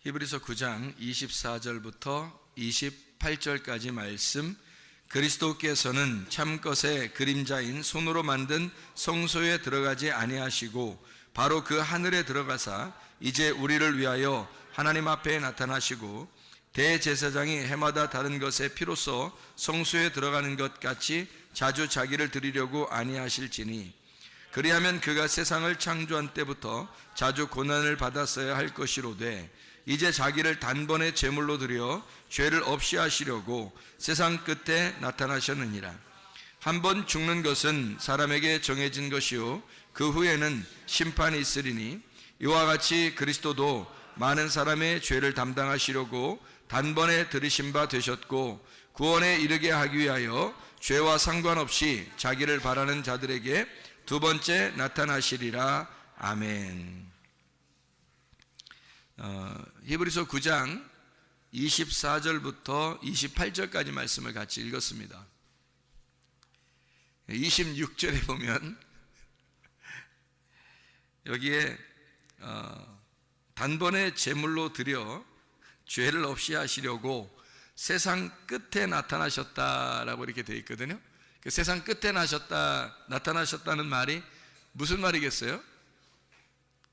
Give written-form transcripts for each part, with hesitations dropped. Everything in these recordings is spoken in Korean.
히브리서 9장 24절부터 28절까지 말씀. 그리스도께서는 참것의 그림자인 손으로 만든 성소에 들어가지 아니하시고 바로 그 하늘에 들어가사 이제 우리를 위하여 하나님 앞에 나타나시고 대제사장이 해마다 다른 것의 피로써 성소에 들어가는 것 같이 자주 자기를 드리려고 아니하실지니 그리하면 그가 세상을 창조한 때부터 자주 고난을 받았어야 할 것이로되 이제 자기를 단번에 제물로 드려 죄를 없이 하시려고 세상 끝에 나타나셨느니라. 한번 죽는 것은 사람에게 정해진 것이요 그 후에는 심판이 있으리니 이와 같이 그리스도도 많은 사람의 죄를 담당하시려고 단번에 들이신 바 되셨고 구원에 이르게 하기 위하여 죄와 상관없이 자기를 바라는 자들에게 두 번째 나타나시리라. 아멘. 히브리서 9장 24절부터 28절까지 말씀을 같이 읽었습니다. 26절에 보면 여기에 단번에 제물로 드려 죄를 없이 하시려고 세상 끝에 나타나셨다라고 이렇게 되어 있거든요. 그 세상 끝에 나타나셨다는 말이 무슨 말이겠어요?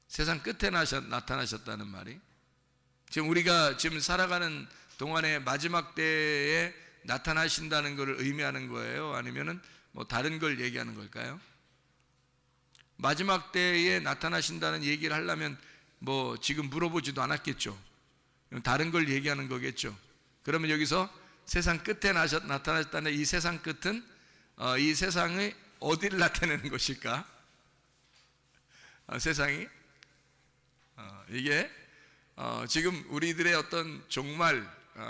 세상 끝에 나타나셨다는 말이 지금 우리가 지금 살아가는 동안에 마지막 때에 나타나신다는 것을 의미하는 거예요? 아니면은 뭐 다른 걸 얘기하는 걸까요? 마지막 때에 나타나신다는 얘기를 하려면 뭐 지금 물어보지도 않았겠죠. 다른 걸 얘기하는 거겠죠. 그러면 여기서 세상 끝에 나타나셨다는 이 세상 끝은 이 세상의 어디를 나타내는 것일까? 세상이 이게 지금 우리들의 어떤 종말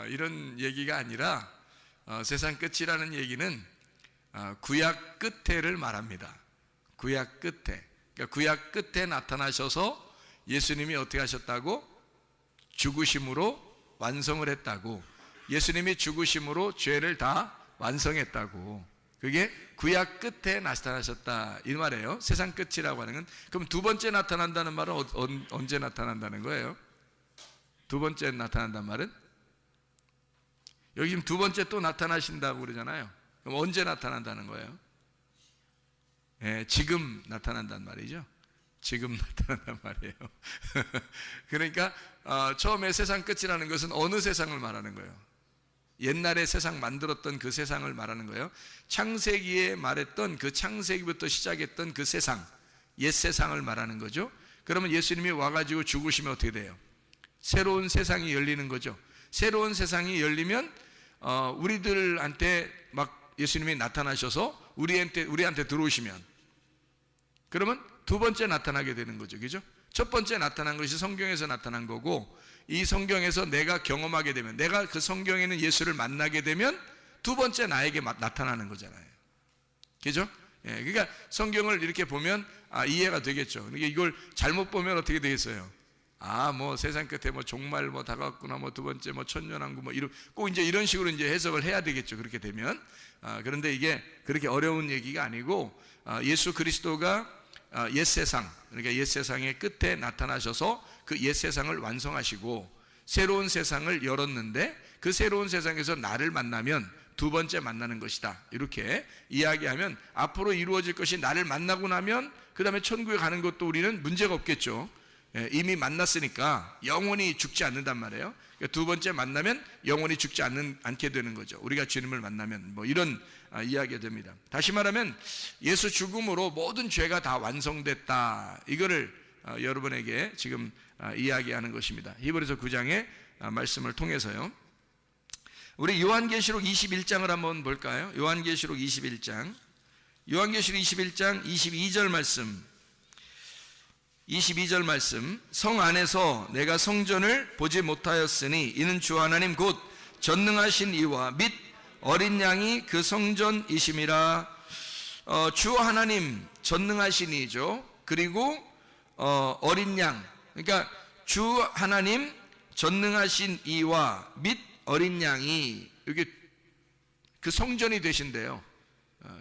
이런 얘기가 아니라 세상 끝이라는 얘기는 구약 끝에를 말합니다. 구약 끝에. 그러니까 구약 끝에 나타나셔서 예수님이 어떻게 하셨다고? 죽으심으로 완성을 했다고. 예수님이 죽으심으로 죄를 다 완성했다고. 그게 구약 끝에 나타나셨다 이 말이에요. 세상 끝이라고 하는 건. 그럼 두 번째 나타난다는 말은 언제 나타난다는 거예요? 두 번째 나타난다는 말은? 여기 지금 두 번째 또 나타나신다고 그러잖아요. 그럼 언제 나타난다는 거예요? 지금 나타난단 말이죠. 지금 나타난단 말이에요. 그러니까 처음에 세상 끝이라는 것은 어느 세상을 말하는 거예요? 옛날에 세상 만들었던 그 세상을 말하는 거예요. 창세기에 말했던 그 창세기부터 시작했던 그 세상, 옛 세상을 말하는 거죠. 그러면 예수님이 와가지고 죽으시면 어떻게 돼요? 새로운 세상이 열리는 거죠. 새로운 세상이 열리면 우리들한테 막 예수님이 나타나셔서 우리한테 들어오시면 그러면 두 번째 나타나게 되는 거죠. 그죠? 첫 번째 나타난 것이 성경에서 나타난 거고 이 성경에서 내가 경험하게 되면 내가 그 성경에 있는 예수를 만나게 되면 두 번째 나에게 나타나는 거잖아요. 그죠? 그러니까 성경을 이렇게 보면 이해가 되겠죠. 그러니까 이걸 잘못 보면 어떻게 되겠어요? 뭐 세상 끝에 뭐 종말 뭐 다가왔구나 뭐 두 번째 뭐 천년왕국 뭐 꼭 이제 이런 식으로 이제 해석을 해야 되겠죠. 그렇게 되면 그런데 이게 그렇게 어려운 얘기가 아니고 예수 그리스도가 옛 세상, 그러니까 옛 세상의 끝에 나타나셔서 그 옛 세상을 완성하시고 새로운 세상을 열었는데 그 새로운 세상에서 나를 만나면 두 번째 만나는 것이다. 이렇게 이야기하면 앞으로 이루어질 것이 나를 만나고 나면 그 다음에 천국에 가는 것도 우리는 문제가 없겠죠. 이미 만났으니까 영원히 죽지 않는단 말이에요. 그러니까 두 번째 만나면 영원히 죽지 않게 되는 거죠. 우리가 주님을 만나면 뭐 이런 이야기가 됩니다. 다시 말하면 예수 죽음으로 모든 죄가 다 완성됐다. 이거를 여러분에게 지금 이야기하는 것입니다. 히브리서 9장의 말씀을 통해서요. 우리 요한계시록 21장을 한번 볼까요? 요한계시록 21장 22절 말씀. 22절 말씀. 성 안에서 내가 성전을 보지 못하였으니 이는 주 하나님 곧 전능하신 이와 및 어린 양이 그 성전이심이라. 주 하나님 전능하신 이죠. 그리고 어린 양. 그러니까 주 하나님 전능하신 이와 및 어린 양이 이게 그 성전이 되신대요.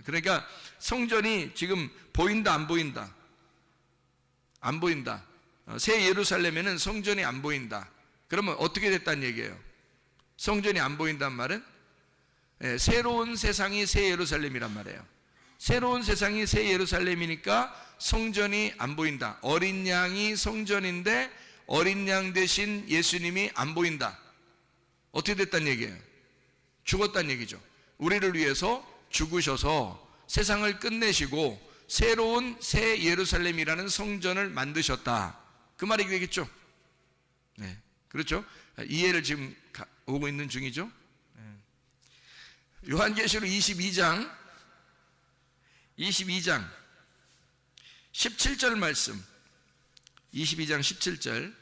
그러니까 성전이 지금 보인다 안 보인다? 안 보인다. 새 예루살렘에는 성전이 안 보인다. 그러면 어떻게 됐다는 얘기예요? 성전이 안 보인단 말은 새로운 세상이 새 예루살렘이란 말이에요. 새로운 세상이 새 예루살렘이니까 성전이 안 보인다. 어린 양이 성전인데 어린 양 대신 예수님이 안 보인다. 어떻게 됐다는 얘기예요? 죽었다는 얘기죠. 우리를 위해서 죽으셔서 세상을 끝내시고 새로운 새 예루살렘이라는 성전을 만드셨다. 그 말이 되겠죠? 네, 그렇죠? 이해를 지금 오고 있는 중이죠? 요한계시록 22장 17절 말씀, 22장 17절.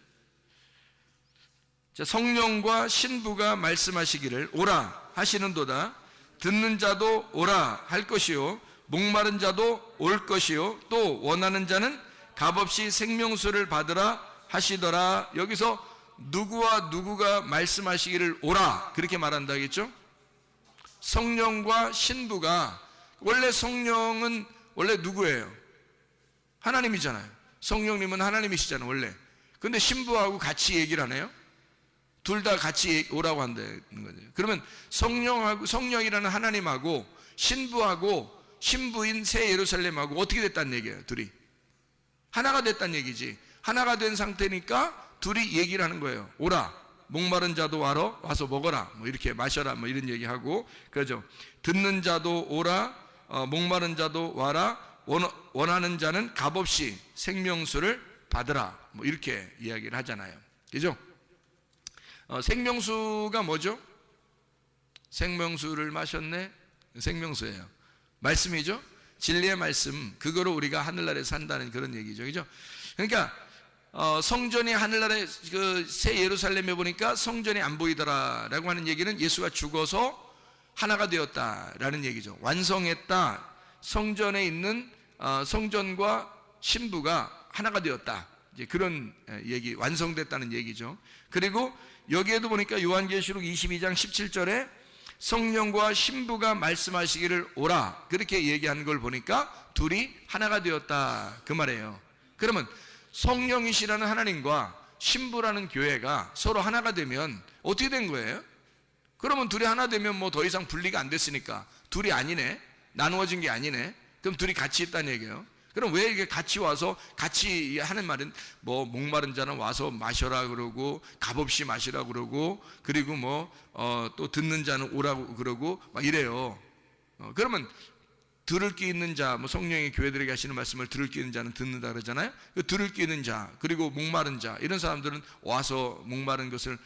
자, 성령과 신부가 말씀하시기를 오라 하시는도다. 듣는 자도 오라 할 것이요 목마른 자도 올 것이요 또 원하는 자는 값없이 생명수를 받으라 하시더라. 여기서 누구와 누구가 말씀하시기를 오라 그렇게 말한다겠죠? 성령과 신부가, 원래 성령은 원래 누구예요? 하나님이잖아요. 성령님은 하나님이시잖아요 원래. 근데 신부하고 같이 얘기를 하네요. 둘 다 같이 오라고 한다는 거죠. 그러면 성령이라는 하나님하고 신부하고 신부인 새 예루살렘하고 어떻게 됐다는 얘기예요? 둘이 하나가 됐다는 얘기지. 하나가 된 상태니까 둘이 얘기를 하는 거예요. 오라, 목마른 자도 와서 먹어라, 뭐 이렇게 마셔라, 뭐 이런 얘기하고, 그렇죠? 듣는 자도 오라, 목마른 자도 와라, 원하는 자는 값없이 생명수를 받으라, 뭐 이렇게 이야기를 하잖아요. 그죠? 생명수가 뭐죠? 생명수를 마셨네? 생명수예요. 말씀이죠? 진리의 말씀, 그거로 우리가 하늘나라에 산다는 그런 얘기죠. 그죠? 그러니까 성전이 하늘나라의 그 새 예루살렘에 보니까 성전이 안 보이더라라고 하는 얘기는 예수가 죽어서 하나가 되었다라는 얘기죠. 완성했다. 성전에 있는 성전과 신부가 하나가 되었다. 이제 그런 얘기, 완성됐다는 얘기죠. 그리고 여기에도 보니까 요한계시록 22장 17절에 성령과 신부가 말씀하시기를 오라 그렇게 얘기하는 걸 보니까 둘이 하나가 되었다 그 말이에요. 그러면 성령이시라는 하나님과 신부라는 교회가 서로 하나가 되면 어떻게 된 거예요? 그러면 둘이 하나 되면 뭐 더 이상 분리가 안 됐으니까 둘이 아니네, 나누어진 게 아니네. 그럼 둘이 같이 있다는 얘기예요. 그럼 왜 이게 같이 와서 같이 하는 말은 뭐 목마른 자는 와서 마셔라 그러고 값없이 마시라 그러고 그리고 뭐 또 듣는 자는 오라고 그러고 막 이래요. 그러면 들을 귀 있는 자, 뭐 성령이 교회들에게 하시는 말씀을 들을 귀 있는 자는 듣는다 그러잖아요. 그 들을 귀 있는 자 그리고 목마른 자 이런 사람들은 와서 목마른 것을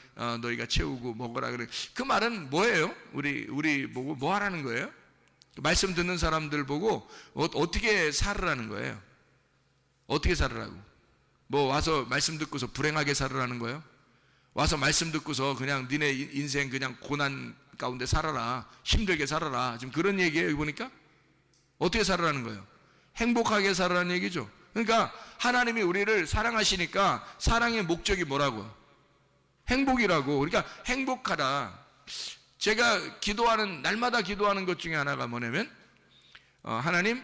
너희가 채우고 먹어라 그래. 그 말은 뭐예요? 우리 보고 뭐 하라는 거예요? 말씀 듣는 사람들 보고 어떻게 살으라는 거예요? 어떻게 살으라고? 뭐 와서 말씀 듣고서 불행하게 살으라는 거예요? 와서 말씀 듣고서 그냥 니네 인생 그냥 고난 가운데 살아라, 힘들게 살아라, 지금 그런 얘기예요. 여기 보니까 어떻게 살으라는 거예요? 행복하게 살아라는 얘기죠. 그러니까 하나님이 우리를 사랑하시니까 사랑의 목적이 뭐라고? 행복이라고. 그러니까 행복하다. 제가 기도하는, 날마다 기도하는 것 중에 하나가 뭐냐면 하나님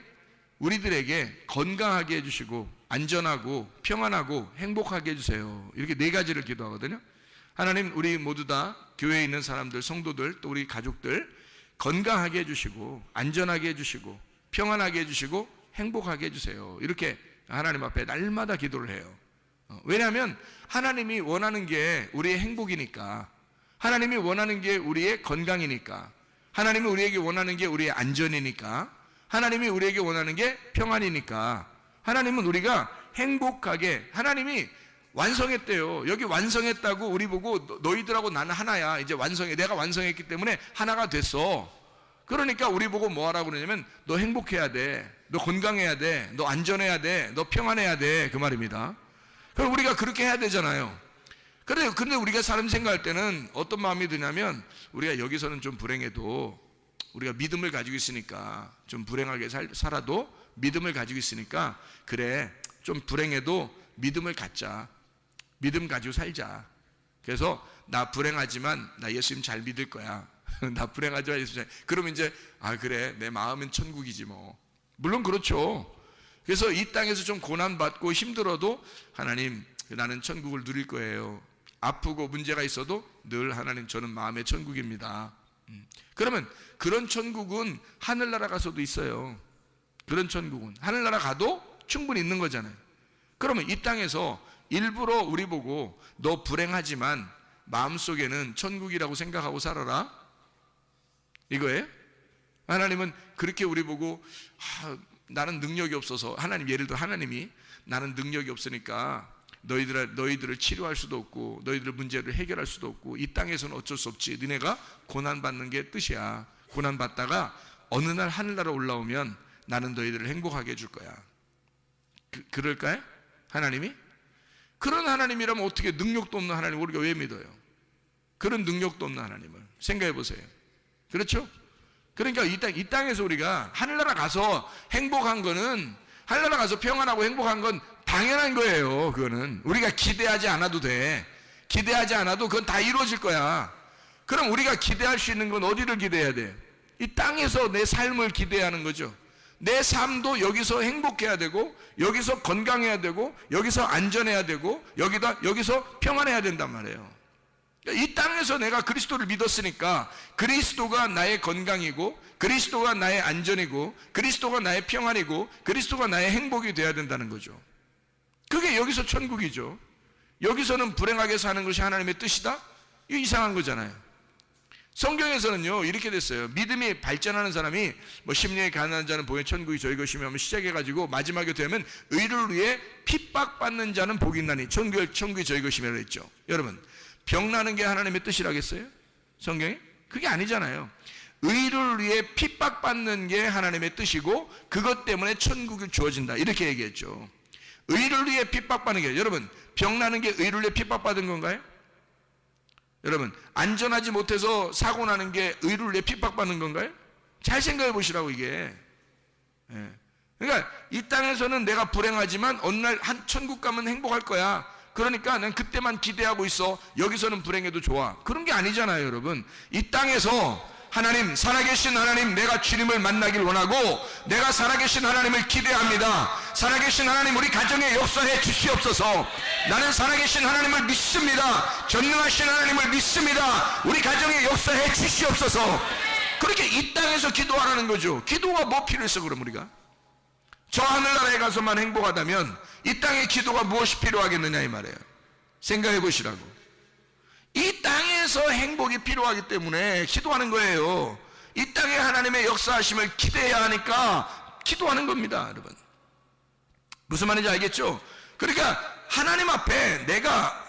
우리들에게 건강하게 해주시고 안전하고 평안하고 행복하게 해주세요. 이렇게 네 가지를 기도하거든요. 하나님 우리 모두 다 교회에 있는 사람들, 성도들, 또 우리 가족들 건강하게 해주시고 안전하게 해주시고 평안하게 해주시고 행복하게 해주세요. 이렇게 하나님 앞에 날마다 기도를 해요. 왜냐하면 하나님이 원하는 게 우리의 행복이니까, 하나님이 원하는 게 우리의 건강이니까, 하나님이 우리에게 원하는 게 우리의 안전이니까, 하나님이 우리에게 원하는 게 평안이니까, 하나님은 우리가 행복하게, 하나님이 완성했대요. 여기 완성했다고 우리 보고 너희들하고 나는 하나야. 이제 완성해. 내가 완성했기 때문에 하나가 됐어. 그러니까 우리 보고 뭐 하라고 그러냐면 너 행복해야 돼. 너 건강해야 돼. 너 안전해야 돼. 너 평안해야 돼. 그 말입니다. 그럼 우리가 그렇게 해야 되잖아요. 근데 우리가 사람 생각할 때는 어떤 마음이 드냐면 우리가 여기서는 좀 불행해도 우리가 믿음을 가지고 있으니까 좀 불행하게 살아도 믿음을 가지고 있으니까 그래 좀 불행해도 믿음을 갖자. 믿음 가지고 살자. 그래서 나 불행하지만 나 예수님 잘 믿을 거야. 나 불행하지만 예수님 잘. 그러면 이제 그래 내 마음은 천국이지 뭐. 물론 그렇죠. 그래서 이 땅에서 좀 고난받고 힘들어도 하나님 나는 천국을 누릴 거예요. 아프고 문제가 있어도 늘 하나님 저는 마음의 천국입니다. 그러면 그런 천국은 하늘나라 가서도 있어요. 그런 천국은 하늘나라 가도 충분히 있는 거잖아요. 그러면 이 땅에서 일부러 우리 보고 너 불행하지만 마음속에는 천국이라고 생각하고 살아라, 이거예요? 하나님은 그렇게 우리 보고 나는 능력이 없어서, 하나님 예를 들어 하나님이 나는 능력이 없으니까 너희들을 치료할 수도 없고 너희들 문제를 해결할 수도 없고 이 땅에서는 어쩔 수 없지, 너네가 고난받는 게 뜻이야. 고난받다가 어느 날 하늘나라 올라오면 나는 너희들을 행복하게 해줄 거야. 그럴까요? 하나님이? 그런 하나님이라면 어떻게 능력도 없는 하나님을 우리가 왜 믿어요? 그런 능력도 없는 하나님을 생각해 보세요. 그렇죠? 그러니까 이 땅에서 우리가 하늘나라 가서 행복한 거는, 하늘나라 가서 평안하고 행복한 건 당연한 거예요. 그거는 우리가 기대하지 않아도 돼. 기대하지 않아도 그건 다 이루어질 거야. 그럼 우리가 기대할 수 있는 건 어디를 기대해야 돼? 이 땅에서 내 삶을 기대하는 거죠. 내 삶도 여기서 행복해야 되고, 여기서 건강해야 되고, 여기서 안전해야 되고, 여기서 평안해야 된단 말이에요. 이 땅에서 내가 그리스도를 믿었으니까 그리스도가 나의 건강이고, 그리스도가 나의 안전이고, 그리스도가 나의 평안이고, 그리스도가 나의 행복이 돼야 된다는 거죠. 그게 여기서 천국이죠. 여기서는 불행하게 사는 것이 하나님의 뜻이다? 이거 이상한 거잖아요. 성경에서는요 이렇게 됐어요. 믿음이 발전하는 사람이 심령이 가난한 자는 복의 천국이 저희 것이며 하면 시작해가지고 마지막에 되면 의를 위해 핍박받는 자는 복이 있나니 천국이 저희 것이며 그랬죠. 여러분, 병나는 게 하나님의 뜻이라겠어요? 성경에? 그게 아니잖아요. 의를 위해 핍박받는 게 하나님의 뜻이고 그것 때문에 천국이 주어진다, 이렇게 얘기했죠. 의를 위해 핍박받는 게, 여러분 병나는 게 의를 위해 핍박받은 건가요? 여러분 안전하지 못해서 사고 나는 게 의를 위해 핍박받는 건가요? 잘 생각해 보시라고 이게. 그러니까 이 땅에서는 내가 불행하지만 어느 날 한 천국 가면 행복할 거야. 그러니까 난 그때만 기대하고 있어. 여기서는 불행해도 좋아. 그런 게 아니잖아요, 여러분. 이 땅에서 하나님, 살아계신 하나님, 내가 주님을 만나길 원하고 내가 살아계신 하나님을 기대합니다. 살아계신 하나님, 우리 가정에 역사해 주시옵소서. 나는 살아계신 하나님을 믿습니다. 전능하신 하나님을 믿습니다. 우리 가정에 역사해 주시옵소서. 그렇게 이 땅에서 기도하라는 거죠. 기도가 뭐 필요했어 그럼 우리가? 저 하늘나라에 가서만 행복하다면 이 땅에 기도가 무엇이 필요하겠느냐 이 말이에요. 생각해 보시라고. 이 땅에서 행복이 필요하기 때문에 기도하는 거예요. 이 땅에 하나님의 역사하심을 기대해야 하니까 기도하는 겁니다, 여러분. 무슨 말인지 알겠죠? 그러니까 하나님 앞에 내가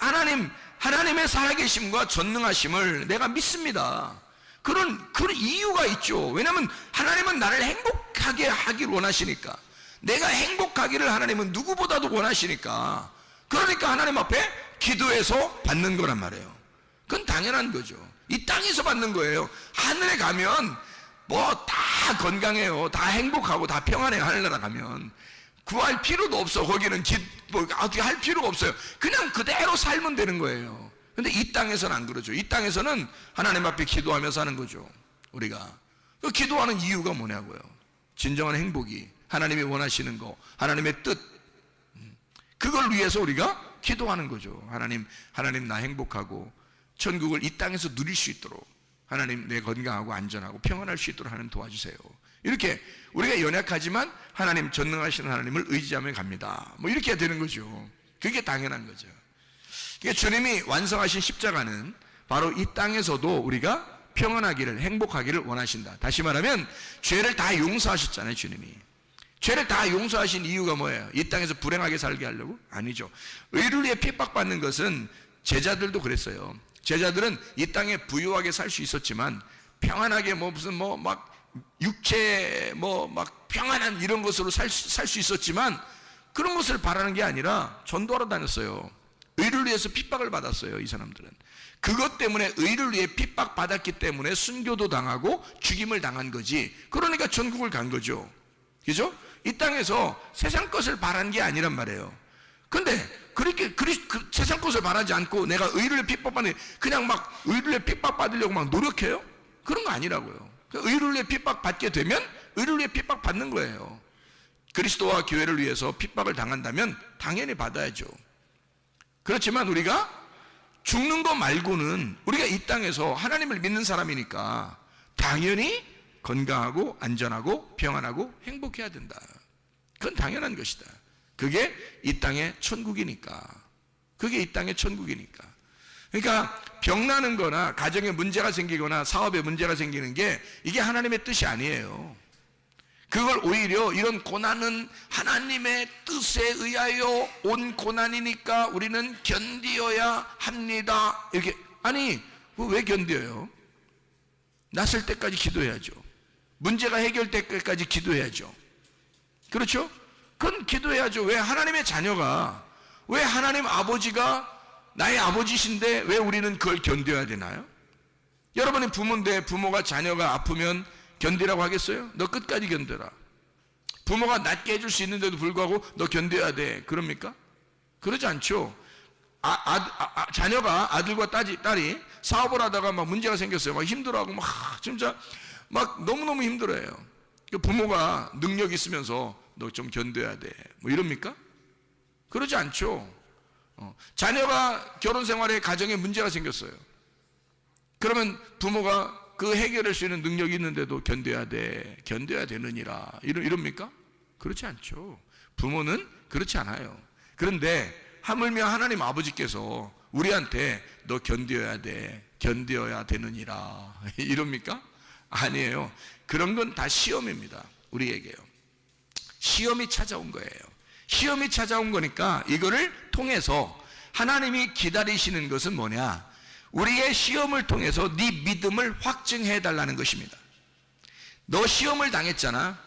하나님의 살아계심과 전능하심을 내가 믿습니다. 그런 이유가 있죠. 왜냐하면 하나님은 나를 행복하게 하길 원하시니까. 내가 행복하기를 하나님은 누구보다도 원하시니까. 그러니까 하나님 앞에 기도해서 받는 거란 말이에요. 그건 당연한 거죠. 이 땅에서 받는 거예요. 하늘에 가면 뭐 다 건강해요. 다 행복하고 다 평안해요. 하늘나라 가면 구할 필요도 없어. 거기는 어떻게 할 필요가 없어요. 그냥 그대로 살면 되는 거예요. 근데 이 땅에서는 안 그러죠. 이 땅에서는 하나님 앞에 기도하면서 하는 거죠. 우리가 그 기도하는 이유가 뭐냐고요. 진정한 행복이 하나님이 원하시는 거, 하나님의 뜻, 그걸 위해서 우리가 기도하는 거죠. 하나님 나 행복하고 천국을 이 땅에서 누릴 수 있도록 하나님 내 건강하고 안전하고 평안할 수 있도록 하나님 도와주세요. 이렇게 우리가 연약하지만 하나님 전능하신 하나님을 의지하며 갑니다. 뭐 이렇게 되는 거죠. 그게 당연한 거죠. 그러니까 주님이 완성하신 십자가는 바로 이 땅에서도 우리가 평안하기를, 행복하기를 원하신다. 다시 말하면 죄를 다 용서하셨잖아요, 주님이. 죄를 다 용서하신 이유가 뭐예요? 이 땅에서 불행하게 살게 하려고? 아니죠. 의를 위해 핍박받는 것은 제자들도 그랬어요. 제자들은 이 땅에 부유하게 살 수 있었지만 평안하게 육체 평안한 이런 것으로 살 수 있었지만 그런 것을 바라는 게 아니라 전도하러 다녔어요. 의를 위해서 핍박을 받았어요, 이 사람들은. 그것 때문에 의를 위해 핍박받았기 때문에 순교도 당하고 죽임을 당한 거지. 그러니까 천국을 간 거죠. 그죠? 이 땅에서 세상 것을 바란 게 아니란 말이에요. 근데 그렇게 세상 것을 바라지 않고 내가 의를 위해 핍박받는, 그냥 의를 위해 핍박받으려고 노력해요? 그런 거 아니라고요. 의를 위해 핍박받게 되면 의를 위해 핍박받는 거예요. 그리스도와 교회를 위해서 핍박을 당한다면 당연히 받아야죠. 그렇지만 우리가 죽는 거 말고는 우리가 이 땅에서 하나님을 믿는 사람이니까 당연히 건강하고 안전하고 평안하고 행복해야 된다. 그건 당연한 것이다. 그게 이 땅의 천국이니까. 그게 이 땅의 천국이니까. 그러니까 병나는 거나 가정에 문제가 생기거나 사업에 문제가 생기는 게 이게 하나님의 뜻이 아니에요. 그걸 오히려 이런 고난은 하나님의 뜻에 의하여 온 고난이니까 우리는 견디어야 합니다. 이렇게. 아니, 왜 견뎌요? 났을 때까지 기도해야죠. 문제가 해결될 때까지 기도해야죠. 그렇죠? 그건 기도해야죠. 왜 하나님의 자녀가, 왜 하나님 아버지가 나의 아버지신데 왜 우리는 그걸 견뎌야 되나요? 여러분의 부모인데 부모가 자녀가 아프면 견디라고 하겠어요? 너 끝까지 견뎌라. 부모가 낫게 해줄 수 있는데도 불구하고 너 견뎌야 돼. 그럽니까? 그러지 않죠. 자녀가 아들과 딸이 사업을 하다가 막 문제가 생겼어요. 막 힘들어하고 막 진짜 막 너무너무 힘들어해요. 부모가 능력 있으면서 너 좀 견뎌야 돼. 뭐 이럽니까? 그러지 않죠. 자녀가 결혼 생활에 가정에 문제가 생겼어요. 그러면 부모가 그 해결할 수 있는 능력이 있는데도 견뎌야 돼. 견뎌야 되느니라. 이럽니까? 그렇지 않죠. 부모는 그렇지 않아요. 그런데 하물며 하나님 아버지께서 우리한테 너 견뎌야 돼. 견뎌야 되느니라. 이럽니까? 아니에요. 그런 건 다 시험입니다. 우리에게요. 시험이 찾아온 거예요. 시험이 찾아온 거니까 이거를 통해서 하나님이 기다리시는 것은 뭐냐? 우리의 시험을 통해서 네 믿음을 확증해 달라는 것입니다. 너 시험을 당했잖아.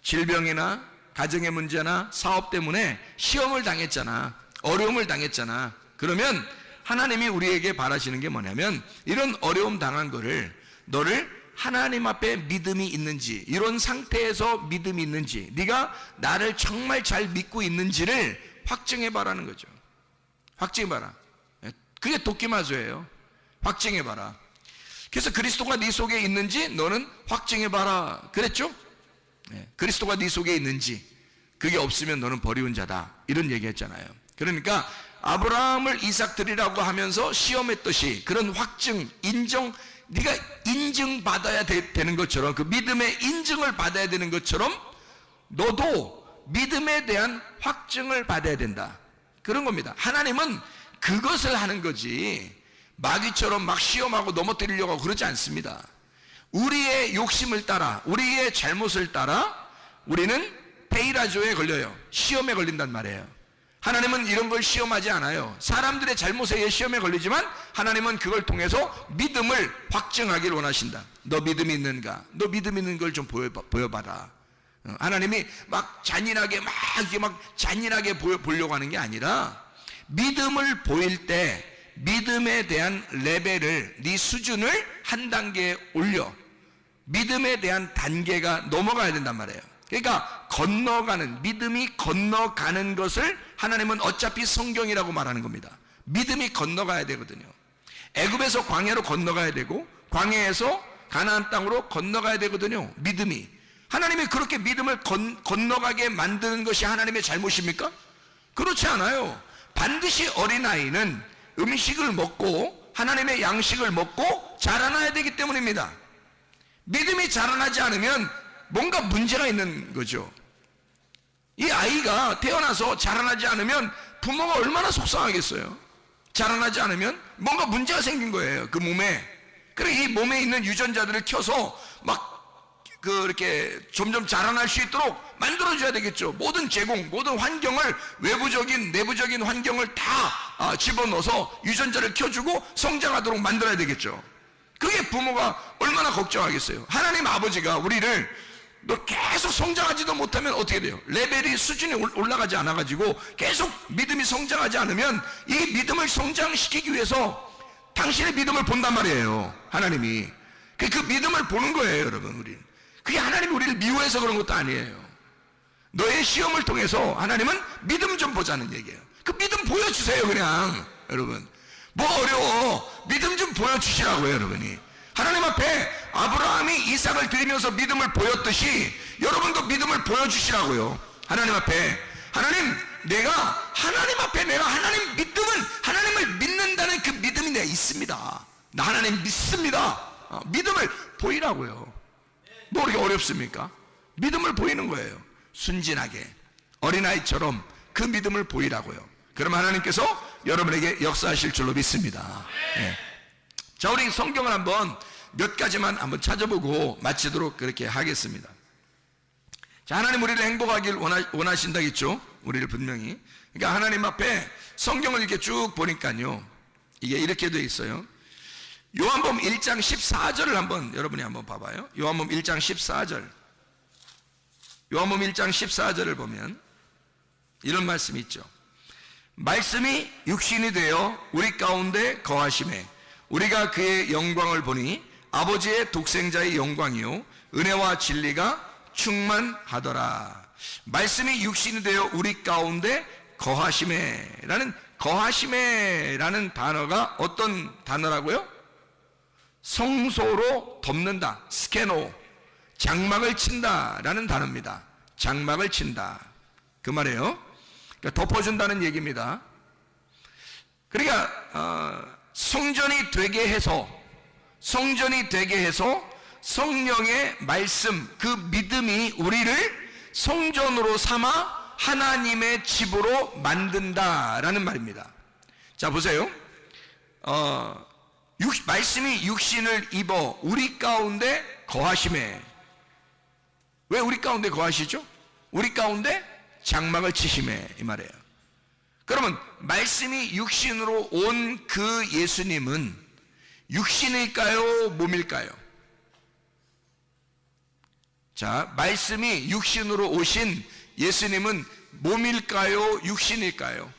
질병이나 가정의 문제나 사업 때문에 시험을 당했잖아. 어려움을 당했잖아. 그러면 하나님이 우리에게 바라시는 게 뭐냐면 이런 어려움 당한 거를 너를 하나님 앞에 믿음이 있는지, 이런 상태에서 믿음이 있는지, 네가 나를 정말 잘 믿고 있는지를 확증해 봐라는 거죠. 확증해 봐라. 그게 도끼마저예요. 확증해 봐라. 그래서 그리스도가 네 속에 있는지 너는 확증해 봐라. 그랬죠? 그리스도가 네 속에 있는지, 그게 없으면 너는 버리운 자다. 이런 얘기 했잖아요. 그러니까 아브라함을 이삭 드리라고 하면서 시험했듯이 그런 확증, 인정, 네가 인증받아야 되는 것처럼, 그 믿음의 인증을 받아야 되는 것처럼 너도 믿음에 대한 확증을 받아야 된다. 그런 겁니다. 하나님은 그것을 하는 거지 마귀처럼 막 시험하고 넘어뜨리려고 하고 그러지 않습니다. 우리의 욕심을 따라, 우리의 잘못을 따라 우리는 페이라조에 걸려요. 시험에 걸린단 말이에요. 하나님은 이런 걸 시험하지 않아요. 사람들의 잘못에 의해 시험에 걸리지만 하나님은 그걸 통해서 믿음을 확증하기를 원하신다. 너 믿음이 있는가? 너 믿음 있는 걸 좀 보여봐라. 하나님이 막 잔인하게 잔인하게 보려고 하는 게 아니라 믿음을 보일 때 믿음에 대한 레벨을, 네 수준을 한 단계 올려 믿음에 대한 단계가 넘어가야 된단 말이에요. 그러니까 건너가는, 믿음이 건너가는 것을 하나님은 어차피 성경이라고 말하는 겁니다. 믿음이 건너가야 되거든요. 애굽에서 광야로 건너가야 되고 광야에서 가나안 땅으로 건너가야 되거든요. 믿음이. 하나님이 그렇게 믿음을 건너가게 만드는 것이 하나님의 잘못입니까? 그렇지 않아요. 반드시 어린아이는 음식을 먹고 하나님의 양식을 먹고 자라나야 되기 때문입니다. 믿음이 자라나지 않으면 뭔가 문제가 있는 거죠. 이 아이가 태어나서 자라나지 않으면 부모가 얼마나 속상하겠어요. 자라나지 않으면 뭔가 문제가 생긴 거예요. 그 몸에. 그래 이 몸에 있는 유전자들을 켜서 막 이렇게 점점 자라날 수 있도록 만들어줘야 되겠죠. 모든 제공, 모든 환경을, 외부적인 내부적인 환경을 다 집어넣어서 유전자를 켜주고 성장하도록 만들어야 되겠죠. 그게 부모가 얼마나 걱정하겠어요. 하나님 아버지가 우리를 너 계속 성장하지도 못하면 어떻게 돼요? 레벨이, 수준이 올라가지 않아가지고 계속 믿음이 성장하지 않으면 이 믿음을 성장시키기 위해서 당신의 믿음을 본단 말이에요. 하나님이. 그 믿음을 보는 거예요, 여러분. 우리. 그게 하나님이 우리를 미워해서 그런 것도 아니에요. 너의 시험을 통해서 하나님은 믿음 좀 보자는 얘기예요. 그 믿음 보여주세요, 그냥. 여러분. 뭐 어려워? 믿음 좀 보여주시라고요, 여러분이. 하나님 앞에 아브라함이 이삭을 드리면서 믿음을 보였듯이 여러분도 믿음을 보여주시라고요. 하나님 앞에. 하나님, 내가 하나님 앞에 내가 하나님을 믿는다는 그 믿음 믿습니다. 나 하나님 믿습니다. 믿음을 보이라고요. 뭐 그렇게 어렵습니까? 믿음을 보이는 거예요. 순진하게 어린아이처럼 그 믿음을 보이라고요. 그러면 하나님께서 여러분에게 역사하실 줄로 믿습니다. 네. 자, 우리 성경을 한번 몇 가지만 한번 찾아보고 마치도록 그렇게 하겠습니다. 자, 하나님 우리를 행복하길 원하신다겠죠? 우리를 분명히. 그러니까 하나님 앞에 성경을 이렇게 쭉 보니까요, 이게 이렇게 되어 있어요. 요한복음 1장 14절을 한번 여러분이 한번 봐봐요. 요한복음 1장 14절. 요한복음 1장 14절을 보면 이런 말씀이 있죠. 말씀이 육신이 되어 우리 가운데 거하심에 우리가 그의 영광을 보니 아버지의 독생자의 영광이요 은혜와 진리가 충만하더라. 말씀이 육신이 되어 우리 가운데 거하심에라는 단어가 어떤 단어라고요? 성소로 덮는다, 스케노, 장막을 친다라는 단어입니다. 장막을 친다, 그 말이에요. 그러니까 덮어준다는 얘기입니다. 그러니까 성전이 되게 해서 성령의 말씀, 그 믿음이 우리를 성전으로 삼아 하나님의 집으로 만든다라는 말입니다. 자, 보세요. 말씀이 육신을 입어 우리 가운데 거하심에. 왜 우리 가운데 거하시죠? 우리 가운데 장막을 치심에, 이 말이에요. 그러면 말씀이 육신으로 온 그 예수님은 육신일까요? 몸일까요? 자, 말씀이 육신으로 오신 예수님은 몸일까요? 육신일까요?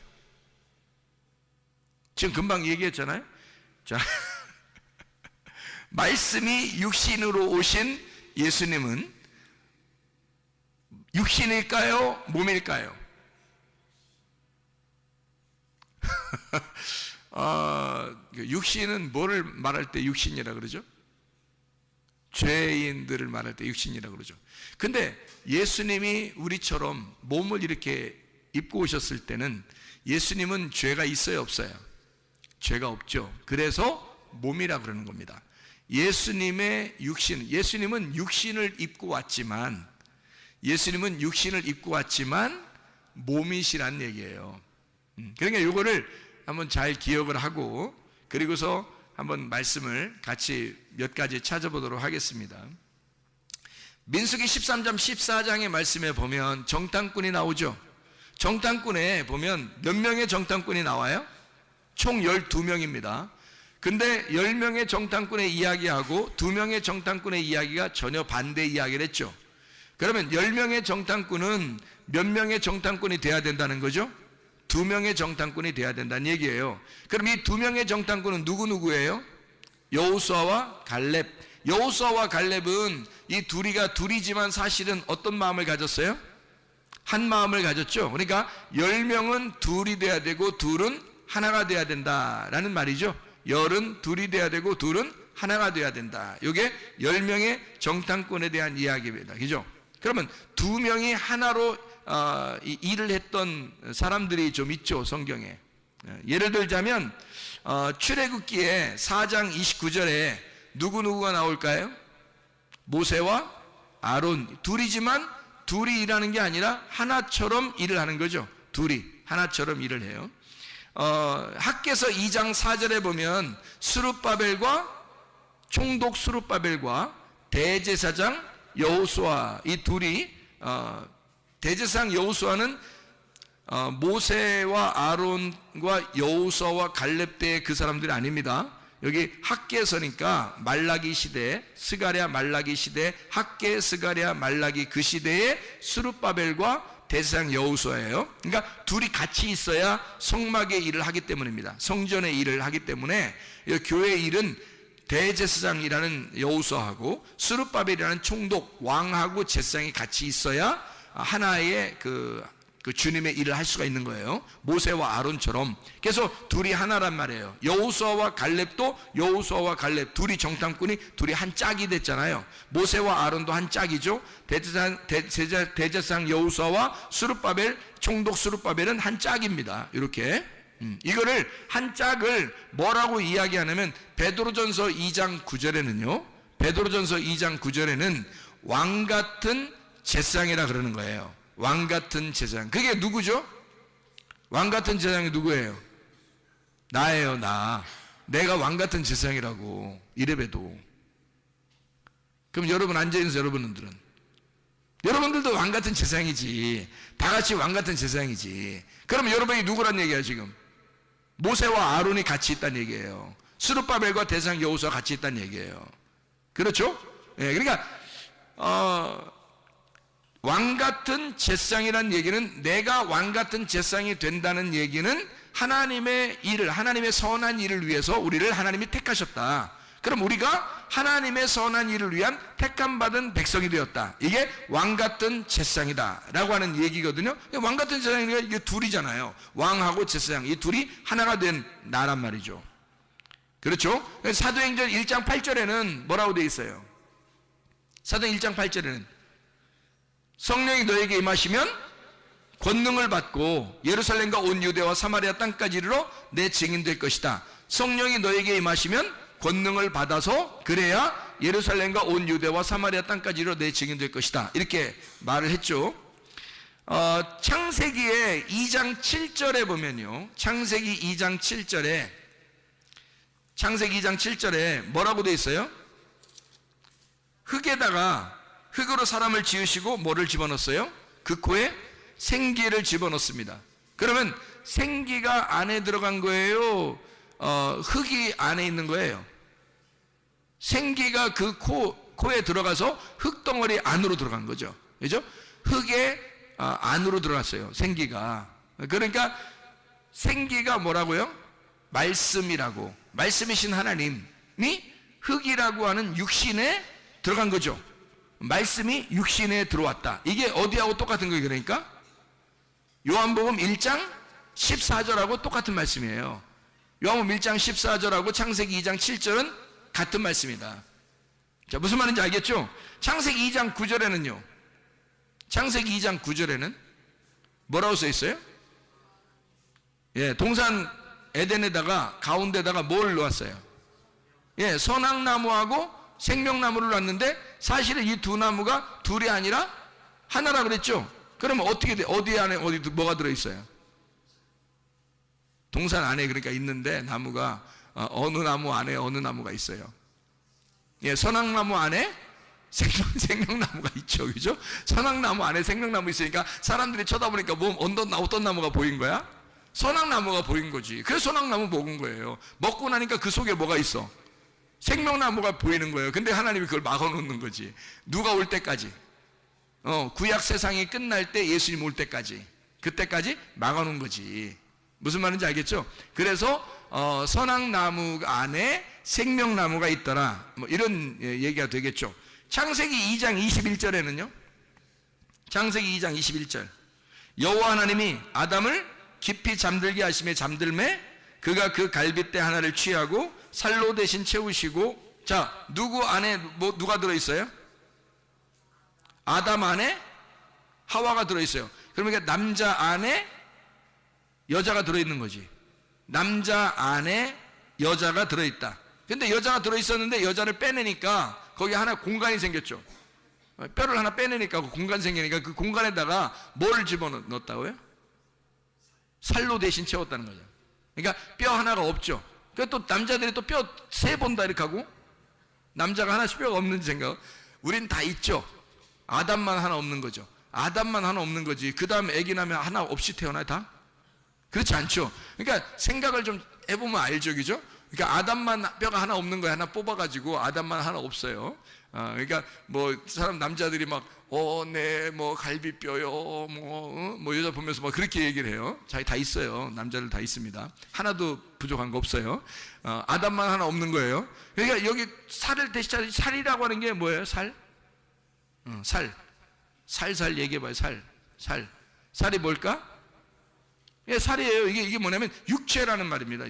지금 금방 얘기했잖아요. 자, 말씀이 육신으로 오신 예수님은 육신일까요? 몸일까요? 육신은 뭐를 말할 때 육신이라 그러죠? 죄인들을 말할 때 육신이라 그러죠. 근데 예수님이 우리처럼 몸을 이렇게 입고 오셨을 때는 예수님은 죄가 있어요, 없어요? 죄가 없죠. 그래서 몸이라 그러는 겁니다. 예수님의 육신, 예수님은 육신을 입고 왔지만 몸이시란 얘기예요. 그러니까 이거를 한번 잘 기억을 하고, 그리고서 한번 말씀을 같이 몇 가지 찾아보도록 하겠습니다. 민수기 13장 14장의 말씀에 보면 정탐꾼이 나오죠. 정탐꾼에 보면 몇 명의 정탐꾼이 나와요? 총 12명입니다. 근데 10명의 정탐꾼의 이야기하고 2명의 정탐꾼의 이야기가 전혀 반대 이야기를 했죠. 그러면 10명의 정탐꾼은 몇 명의 정탐꾼이 돼야 된다는 거죠? 2명의 정탐꾼이 돼야 된다는 얘기예요. 그럼 이 2명의 정탐꾼은 누구예요? 여호수아와 갈렙. 여호수아와 갈렙은 이 둘이지만 사실은 어떤 마음을 가졌어요? 한 마음을 가졌죠. 그러니까 10명은 둘이 돼야 되고 둘은 하나가 돼야 된다라는 말이죠. 10은 둘이 돼야 되고 둘은 하나가 돼야 된다. 이게 10명의 정탐꾼에 대한 이야기입니다. 그죠? 그러면 2명이 하나로 일을 했던 사람들이 좀 있죠, 성경에. 예를 들자면 출애굽기에 4장 29절에 누구가 나올까요? 모세와 아론. 둘이지만 둘이 일하는 게 아니라 하나처럼 일을 하는 거죠. 둘이 하나처럼 일을 해요. 학개서 2장 4절에 보면 총독 스룹바벨과 대제사장 여호수아, 이 둘이, 대제사장 여호수아는 모세와 아론과 여호수아와 갈렙 때의 그 사람들이 아닙니다. 여기 학개서니까 말라기 시대, 스가랴 말라기 시대, 학개 스가랴 말라기 그 시대의 스룹바벨과 대제사장 여호수아예요. 그러니까 둘이 같이 있어야 성막의 일을 하기 때문입니다. 성전의 일을 하기 때문에 교회 일은 대제사장이라는 여호수아하고 스룹바벨이라는 총독 왕하고 제사장이 같이 있어야 하나의 그 주님의 일을 할 수가 있는 거예요. 모세와 아론처럼. 그래서 둘이 하나란 말이에요. 여호수아와 갈렙도 여호수아와 갈렙 둘이 정탐꾼이 둘이 한 짝이 됐잖아요. 모세와 아론도 한 짝이죠. 대제사장 여호수아와 스룹바벨 총독 스룹바벨은 한 짝입니다. 이렇게. 이거를 한 짝을 뭐라고 이야기하냐면 베드로전서 2장 9절에는요. 베드로전서 2장 9절에는 왕 같은 제사장이라 그러는 거예요. 왕 같은 제사장. 그게 누구죠? 왕 같은 제사장이 누구예요? 나예요, 나. 내가 왕 같은 제사장이라고 이래봬도. 그럼 여러분 앉아있는 여러분들도 왕 같은 제사장이지. 다 같이 왕 같은 제사장이지. 그럼 여러분이 누구란 얘기야 지금? 모세와 아론이 같이 있다는 얘기예요. 스룹바벨과 대상 여호수아가 같이 있다는 얘기예요. 그렇죠? 예, 그러니까 왕 같은 제사장이라는 얘기는 내가 왕 같은 제사장이 된다는 얘기는 하나님의 일을, 하나님의 선한 일을 위해서 우리를 하나님이 택하셨다. 그럼 우리가 하나님의 선한 일을 위한 택함받은 백성이 되었다. 이게 왕 같은 제사장이다 라고 하는 얘기거든요. 왕 같은 제사장이 이게 둘이잖아요. 왕하고 제사장, 이 둘이 하나가 된 나란 말이죠. 그렇죠? 사도행전 1장 8절에는 뭐라고 되어 있어요? 사도행 1장 8절에는 성령이 너에게 임하시면 권능을 받고 예루살렘과 온 유대와 사마리아 땅까지 이르러 내 증인 될 것이다. 성령이 너에게 임하시면 권능을 받아서 그래야 예루살렘과 온 유대와 사마리아 땅까지 이르러 내 증인 될 것이다. 이렇게 말을 했죠. 창세기의 2장 7절에 보면요. 창세기 2장 7절에 뭐라고 되어 있어요? 흙으로 사람을 지으시고 뭐를 집어넣었어요? 그 코에 생기를 집어넣습니다. 그러면 생기가 안에 들어간 거예요? 흙이 안에 있는 거예요? 생기가 그 코에 들어가서 흙덩어리 안으로 들어간 거죠. 그죠? 흙의 안으로 들어갔어요. 생기가. 그러니까 생기가 뭐라고요? 말씀이라고. 말씀이신 하나님이 흙이라고 하는 육신에 들어간 거죠. 말씀이 육신에 들어왔다. 이게 어디하고 똑같은 거예요? 그러니까 요한복음 1장 14절하고 똑같은 말씀이에요. 요한복음 1장 14절하고 창세기 2장 7절은 같은 말씀이다. 자, 무슨 말인지 알겠죠? 창세기 2장 9절에는요. 창세기 2장 9절에는 뭐라고 써 있어요? 예, 동산 에덴에다가 가운데다가 뭘 놓았어요? 예, 선악나무하고 생명나무를 놨는데 사실은 이 두 나무가 둘이 아니라 하나라 그랬죠? 그러면 어떻게 돼? 어디 안에 뭐가 들어있어요? 동산 안에 그러니까 있는데 나무가 어느 나무 안에 어느 나무가 있어요. 예, 선악나무 안에 생명나무가 있죠, 그죠? 선악나무 안에 생명나무 있으니까 사람들이 쳐다보니까 어떤 나무가 보인 거야? 선악나무가 보인 거지. 그래서 선악나무 먹은 거예요. 먹고 나니까 그 속에 뭐가 있어? 생명나무가 보이는 거예요. 근데 하나님이 그걸 막아놓는 거지. 누가 올 때까지? 구약 세상이 끝날 때 예수님 올 때까지. 그때까지 막아놓은 거지. 무슨 말인지 알겠죠? 그래서 선악나무 안에 생명나무가 있더라. 뭐 이런 얘기가 되겠죠. 창세기 2장 21절에는요. 창세기 2장 21절. 여호와 하나님이 아담을 깊이 잠들게 하심에 잠들매 그가 그 갈빗대 하나를 취하고 살로 대신 채우시고. 자, 누구 안에 누가 들어있어요? 아담 안에 하와가 들어있어요. 그러니까 남자 안에 여자가 들어있는 거지. 남자 안에 여자가 들어있다. 근데 여자가 들어있었는데 여자를 빼내니까 거기 하나 공간이 생겼죠. 뼈를 하나 빼내니까 그 공간 생기니까 그 공간에다가 뭐를 집어넣었다고요? 살로 대신 채웠다는 거죠. 그러니까 뼈 하나가 없죠. 그러니까 또 남자들이 또 뼈 세 본다 이렇게 하고, 남자가 하나씩 뼈가 없는지 생각. 우린 다 있죠. 아담만 하나 없는 거죠. 아담만 하나 없는 거지. 그 다음에 애기 나면 하나 없이 태어나요 다? 그렇지 않죠. 그러니까 생각을 좀 해보면 알죠, 그죠? 그러니까 아담만 뼈가 하나 없는 거야. 하나 뽑아가지고 아담만 하나 없어요. 그러니까 뭐 사람 남자들이 막 네, 뭐 갈비뼈요, 뭐 여자 보면서 막 그렇게 얘기를 해요. 자기 다 있어요. 남자들 다 있습니다. 하나도 부족한 거 없어요. 아담만 하나 없는 거예요. 그러니까 여기 살을 대신 살이라고 하는 게 뭐예요? 살? 살 얘기해봐요. 살이 뭘까? 예, 살이에요. 이게 뭐냐면 육체라는 말입니다.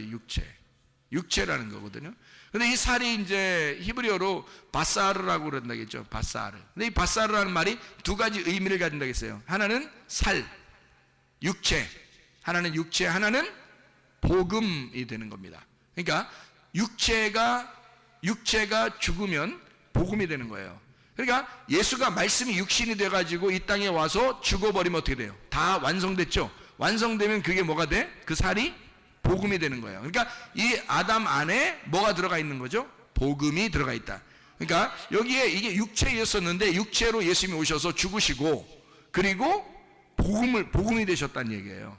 육체라는 거거든요. 근데 이 살이 이제 히브리어로 바사르라고 그런다겠죠. 바사르. 근데 이 바사르라는 말이 두 가지 의미를 가진다겠어요. 하나는 살, 육체. 하나는 육체, 하나는 복음이 되는 겁니다. 그러니까 육체가 죽으면 복음이 되는 거예요. 그러니까 예수가 말씀이 육신이 돼가지고 이 땅에 와서 죽어버리면 어떻게 돼요? 다 완성됐죠? 완성되면 그게 뭐가 돼? 그 살이 복음이 되는 거예요. 그러니까 이 아담 안에 뭐가 들어가 있는 거죠? 복음이 들어가 있다. 그러니까 여기에 이게 육체였었는데 육체로 예수님이 오셔서 죽으시고 그리고 복음이 되셨다는 얘기예요.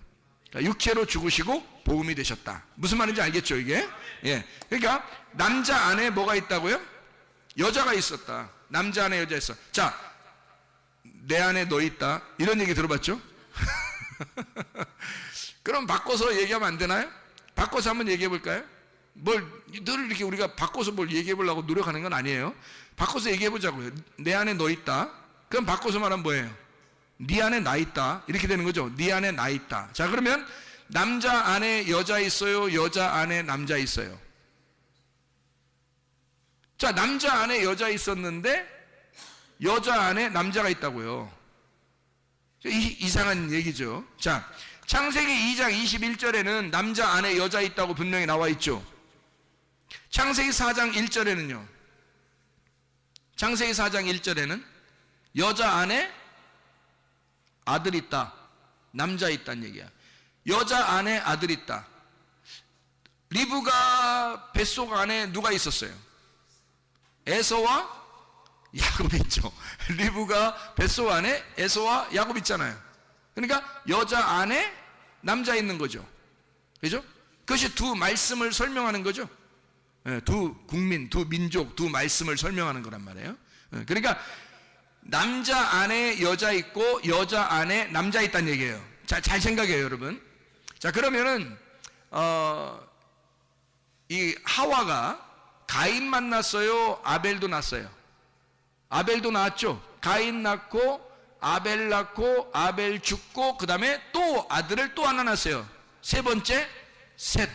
그러니까 육체로 죽으시고 복음이 되셨다. 무슨 말인지 알겠죠, 이게? 예. 그러니까 남자 안에 뭐가 있다고요? 여자가 있었다. 남자 안에 여자 있어. 자, 내 안에 너 있다. 이런 얘기 들어봤죠? 그럼 바꿔서 얘기하면 안 되나요? 바꿔서 한번 얘기해 볼까요? 늘 이렇게 우리가 바꿔서 뭘 얘기해 보려고 노력하는 건 아니에요. 바꿔서 얘기해 보자고요. 내 안에 너 있다. 그럼 바꿔서 말하면 뭐예요? 네 안에 나 있다. 이렇게 되는 거죠. 네 안에 나 있다. 자, 그러면 남자 안에 여자 있어요? 여자 안에 남자 있어요? 자, 남자 안에 여자 있었는데 여자 안에 남자가 있다고요. 이상한 얘기죠. 자, 창세기 2장 21절에는 남자 안에 여자 있다고 분명히 나와 있죠. 창세기 4장 1절에는요. 창세기 4장 1절에는 여자 안에 아들 있다. 남자 있다는 얘기야. 여자 안에 아들 있다. 리브가 뱃속 안에 누가 있었어요? 에서와 야곱 있죠. 리브가 뱃속 안에 에서와 야곱 있잖아요. 그러니까 여자 안에 남자 있는 거죠. 그죠? 그것이 두 말씀을 설명하는 거죠. 두 국민, 두 민족, 두 말씀을 설명하는 거란 말이에요. 그러니까 남자 안에 여자 있고 여자 안에 남자 있다는 얘기예요. 자, 잘 생각해요, 여러분. 자, 그러면은 이 하와가 가인 만났어요? 아벨도 낳았어요? 아벨도 낳았죠. 가인 낳고 아벨 낳고 아벨 죽고 그 다음에 또 아들을 또 하나 낳았어요. 세 번째 셋.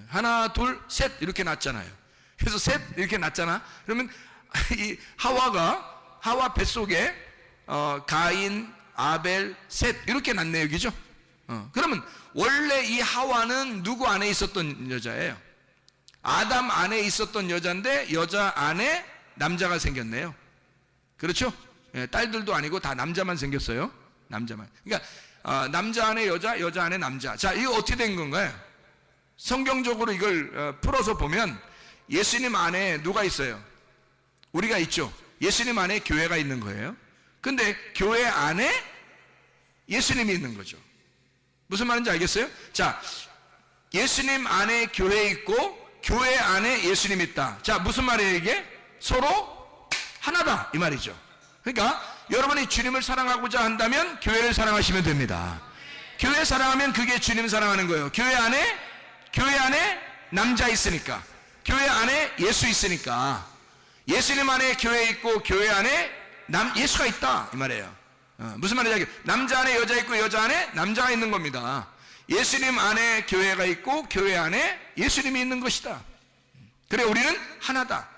하나 둘 셋 이렇게 낳았잖아요. 그래서 셋 이렇게 낳았잖아. 그러면 이 하와 뱃속에 가인 아벨 셋 이렇게 낳네요. 그죠? 그러면 원래 이 하와는 누구 안에 있었던 여자예요? 아담 안에 있었던 여자인데 여자 안에 남자가 생겼네요. 그렇죠? 딸들도 아니고 다 남자만 생겼어요. 남자만. 그러니까 남자 안에 여자, 여자 안에 남자. 자, 이거 어떻게 된 건가요? 성경적으로 이걸 풀어서 보면 예수님 안에 누가 있어요? 우리가 있죠. 예수님 안에 교회가 있는 거예요. 근데 교회 안에 예수님이 있는 거죠. 무슨 말인지 알겠어요? 자, 예수님 안에 교회 있고 교회 안에 예수님 있다. 자, 무슨 말이에요 이게? 서로 하나다 이 말이죠. 그러니까 여러분이 주님을 사랑하고자 한다면 교회를 사랑하시면 됩니다. 교회 사랑하면 그게 주님 사랑하는 거예요. 교회 안에 남자 있으니까, 교회 안에 예수 있으니까, 예수님 안에 교회 있고 교회 안에 예수가 있다 이 말이에요. 무슨 말이냐? 남자 안에 여자 있고 여자 안에 남자가 있는 겁니다. 예수님 안에 교회가 있고 교회 안에 예수님이 있는 것이다. 그래, 우리는 하나다.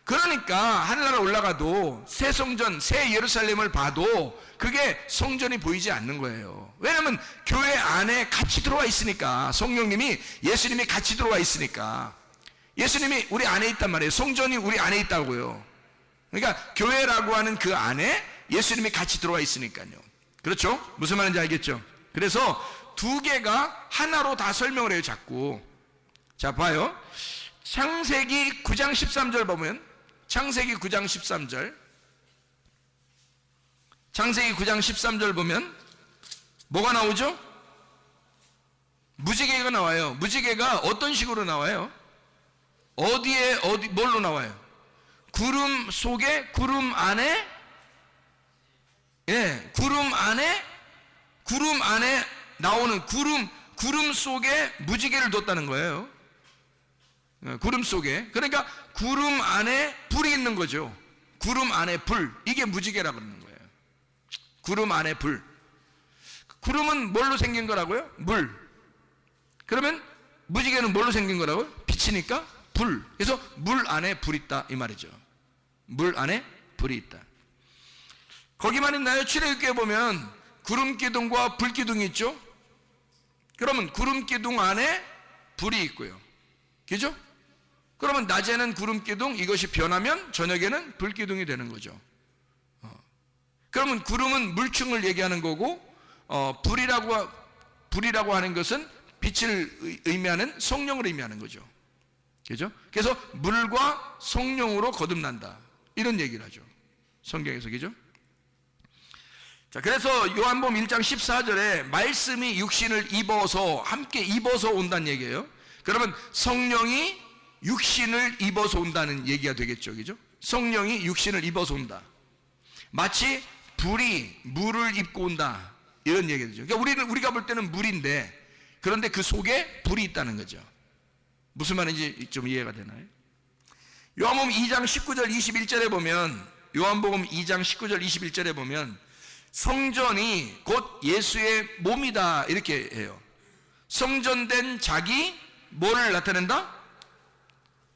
그러니까 하늘나라 올라가도 새 성전, 새 예루살렘을 봐도 그게 성전이 보이지 않는 거예요. 왜냐하면 교회 안에 같이 들어와 있으니까, 성령님이 예수님이 같이 들어와 있으니까. 예수님이 우리 안에 있단 말이에요. 성전이 우리 안에 있다고요. 그러니까 교회라고 하는 그 안에 예수님이 같이 들어와 있으니까요. 그렇죠? 무슨 말인지 알겠죠? 그래서 두 개가 하나로 다 설명을 해요, 자꾸. 자, 봐요. 창세기 9장 13절 보면, 창세기 9장 13절, 창세기 9장 13절 보면 뭐가 나오죠? 무지개가 나와요. 무지개가 어떤 식으로 나와요? 뭘로 나와요? 구름 속에, 구름 안에, 구름 안에 나오는 구름 속에 무지개를 뒀다는 거예요. 구름 속에. 그러니까 구름 안에 불이 있는 거죠. 구름 안에 불. 이게 무지개라고 그러는 거예요. 구름 안에 불. 구름은 뭘로 생긴 거라고요? 물. 그러면 무지개는 뭘로 생긴 거라고요? 빛이니까 불. 그래서 물 안에 불 있다 이 말이죠. 물 안에 불이 있다. 거기만 있나요? 출애굽기에 보면 구름 기둥과 불 기둥이 있죠. 그러면 구름 기둥 안에 불이 있고요. 그죠? 그러면 낮에는 구름 기둥, 이것이 변하면 저녁에는 불 기둥이 되는 거죠. 그러면 구름은 물층을 얘기하는 거고, 불이라고 하는 것은 빛을 의미하는 성령을 의미하는 거죠. 그죠? 그래서 물과 성령으로 거듭난다, 이런 얘기를 하죠, 성경에서. 그죠? 자, 그래서 요한복음 1장 14절에 말씀이 육신을 입어서, 함께 입어서 온다는 얘기예요. 그러면 성령이 육신을 입어서 온다는 얘기가 되겠죠. 그죠? 성령이 육신을 입어서 온다. 마치 불이 물을 입고 온다, 이런 얘기가 되죠. 그러니까 우리가 볼 때는 물인데, 그런데 그 속에 불이 있다는 거죠. 무슨 말인지 좀 이해가 되나요? 요한복음 2장 19절 21절에 보면, 요한복음 2장 19절 21절에 보면 성전이 곧 예수의 몸이다, 이렇게 해요. 성전된 자기 뭐를 나타낸다?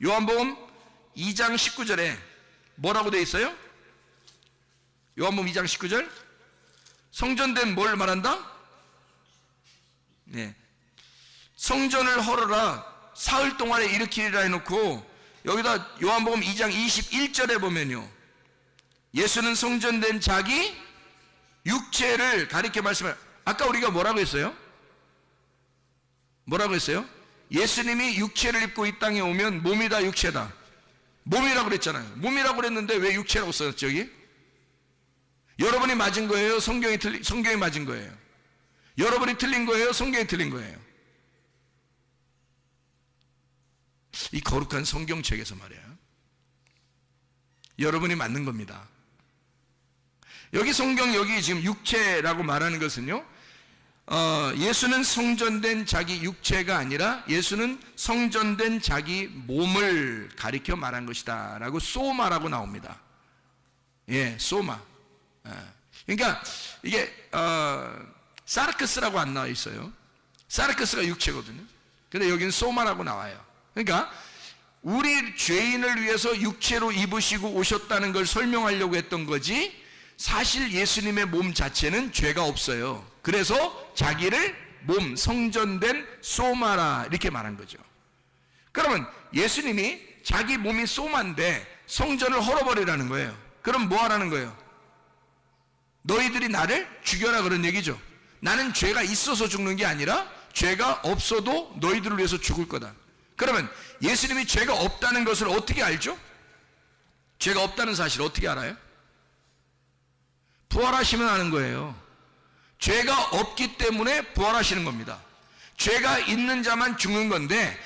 요한복음 2장 19절에 뭐라고 되어 있어요? 요한복음 2장 19절, 성전된 뭘 말한다? 네. 성전을 헐어라, 사흘 동안에 일으키리라 해놓고, 여기다 요한복음 2장 21절에 보면요, 예수는 성전된 자기 육체를 가리켜 말씀을, 아까 우리가 뭐라고 했어요? 뭐라고 했어요? 예수님이 육체를 입고 이 땅에 오면 몸이다, 육체다. 몸이라고 그랬잖아요. 몸이라고 그랬는데 왜 육체라고 썼죠, 여기? 여러분이 맞은 거예요? 성경이 맞은 거예요? 여러분이 틀린 거예요? 성경이 틀린 거예요? 이 거룩한 성경책에서 말이야, 여러분이 맞는 겁니다. 여기 지금 육체라고 말하는 것은요, 예수는 성전된 자기 육체가 아니라 예수는 성전된 자기 몸을 가리켜 말한 것이다 라고 소마라고 나옵니다. 예, 소마. 그러니까 이게 사르크스라고 안 나와 있어요. 사르크스가 육체거든요. 근데 여기는 소마라고 나와요. 그러니까 우리 죄인을 위해서 육체로 입으시고 오셨다는 걸 설명하려고 했던 거지, 사실 예수님의 몸 자체는 죄가 없어요. 그래서 자기를 몸, 성전된 소마라, 이렇게 말한 거죠. 그러면 예수님이 자기 몸이 소마인데 성전을 헐어버리라는 거예요. 그럼 뭐 하라는 거예요? 너희들이 나를 죽여라, 그런 얘기죠. 나는 죄가 있어서 죽는 게 아니라 죄가 없어도 너희들을 위해서 죽을 거다. 그러면 예수님이 죄가 없다는 것을 어떻게 알죠? 죄가 없다는 사실을 어떻게 알아요? 부활하시면 아는 거예요. 죄가 없기 때문에 부활하시는 겁니다. 죄가 있는 자만 죽는 건데,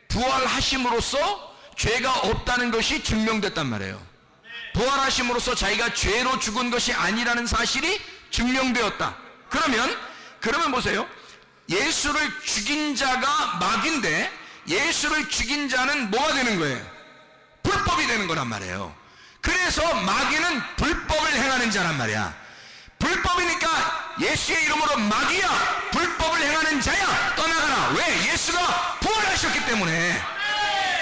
부활하심으로써 죄가 없다는 것이 증명됐단 말이에요. 부활하심으로써 자기가 죄로 죽은 것이 아니라는 사실이 증명되었다. 그러면 보세요. 예수를 죽인 자가 마귀인데, 예수를 죽인 자는 뭐가 되는 거예요? 불법이 되는 거란 말이에요. 그래서 마귀는 불법을 행하는 자란 말이야. 불법이니까 예수의 이름으로 마귀야, 불법을 행하는 자야, 떠나가라. 왜? 예수가 부활하셨기 때문에.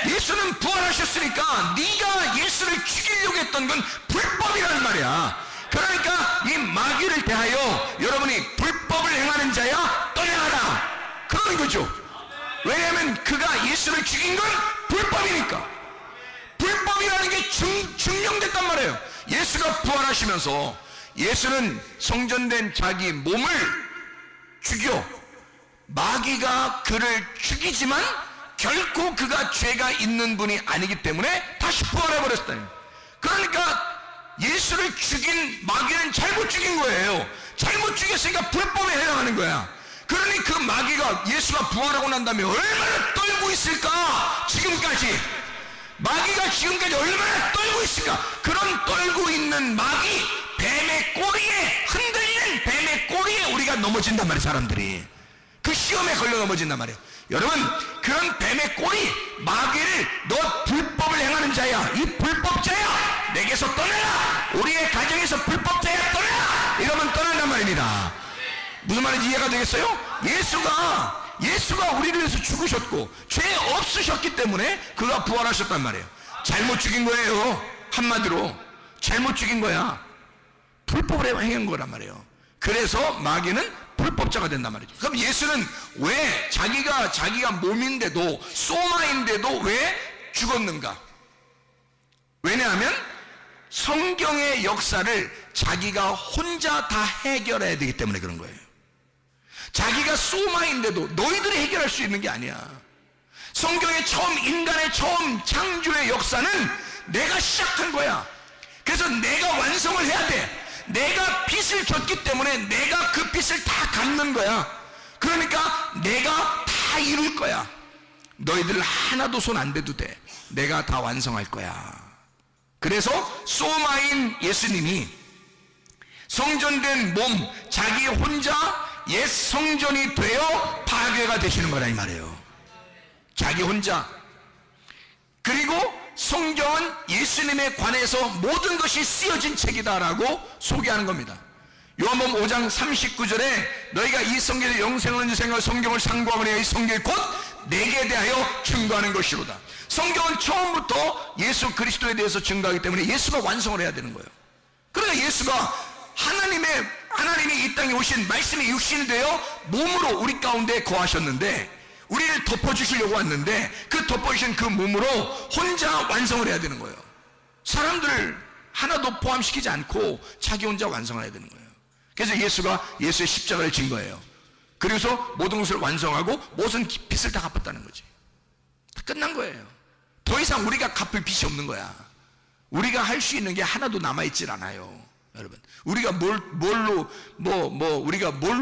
예수는 부활하셨으니까 네가 예수를 죽이려고 했던 건 불법이라는 말이야. 그러니까 이 마귀를 대하여 여러분이 불법을 행하는 자야, 떠나가라, 그러는 거죠. 왜냐하면 그가 예수를 죽인 건 불법이니까. 불법이라는 게 증명됐단 말이에요. 예수가 부활하시면서 예수는 성전된 자기 몸을 죽여, 마귀가 그를 죽이지만 결코 그가 죄가 있는 분이 아니기 때문에 다시 부활해버렸다. 그러니까 예수를 죽인 마귀는 잘못 죽인 거예요. 잘못 죽였으니까 불법에 해당하는 거야. 그러니 그 마귀가 예수가 부활하고 난 다음에 얼마나 떨고 있을까? 지금까지 마귀가 지금까지 얼마나 떨고 있을까? 그런 떨고 있는 마귀, 뱀의 꼬리에, 흔들리는 뱀의 꼬리에 우리가 넘어진단 말이에요. 사람들이 그 시험에 걸려 넘어진단 말이에요. 여러분, 그런 뱀의 꼬리, 마귀를 너 불법을 행하는 자야, 이 불법자야, 내게서 떠나라, 우리의 가정에서 불법자야, 떠나라, 이러면 떠난단 말입니다. 무슨 말인지 이해가 되겠어요? 예수가 우리를 위해서 죽으셨고 죄 없으셨기 때문에 그가 부활하셨단 말이에요. 잘못 죽인 거예요. 한마디로 잘못 죽인 거야. 불법을 행한 거란 말이에요. 그래서 마귀는 불법자가 된단 말이죠. 그럼 예수는 왜 자기가 몸인데도 소마인데도 왜 죽었는가? 왜냐하면 성경의 역사를 자기가 혼자 다 해결해야 되기 때문에 그런 거예요. 자기가 소마인데도 너희들이 해결할 수 있는 게 아니야. 성경의 인간의 처음 창조의 역사는 내가 시작한 거야. 그래서 내가 완성을 해야 돼. 내가 빚을 졌기 때문에 내가 그 빚을 다 갚는 거야. 그러니까 내가 다 이룰 거야. 너희들 하나도 손 안 대도 돼. 내가 다 완성할 거야. 그래서 소마인 예수님이 성전된 몸, 자기 혼자 옛 성전이 되어 파괴가 되시는 거라 이 말이에요. 자기 혼자. 그리고 성경은 예수님에 관해서 모든 것이 쓰여진 책이다라고 소개하는 겁니다. 요한복음 5장 39절에 너희가 이 성경의 영생을 얻는 생각 성경을 상고하거니 이 성경이 곧 내게 대하여 증거하는 것이로다. 성경은 처음부터 예수 그리스도에 대해서 증거하기 때문에 예수가 완성을 해야 되는 거예요. 그러니까 예수가 하나님이 이 땅에 오신 말씀이 육신이 되어 몸으로 우리 가운데 거하셨는데 우리를 덮어주시려고 왔는데 그 덮어주신 그 몸으로 혼자 완성을 해야 되는 거예요. 사람들을 하나도 포함시키지 않고 자기 혼자 완성을 해야 되는 거예요. 그래서 예수가 예수의 십자가를 진 거예요. 그래서 모든 것을 완성하고 모든 빚을 다 갚았다는 거지. 다 끝난 거예요. 더 이상 우리가 갚을 빚이 없는 거야. 우리가 할 수 있는 게 하나도 남아있질 않아요. 여러분, 우리가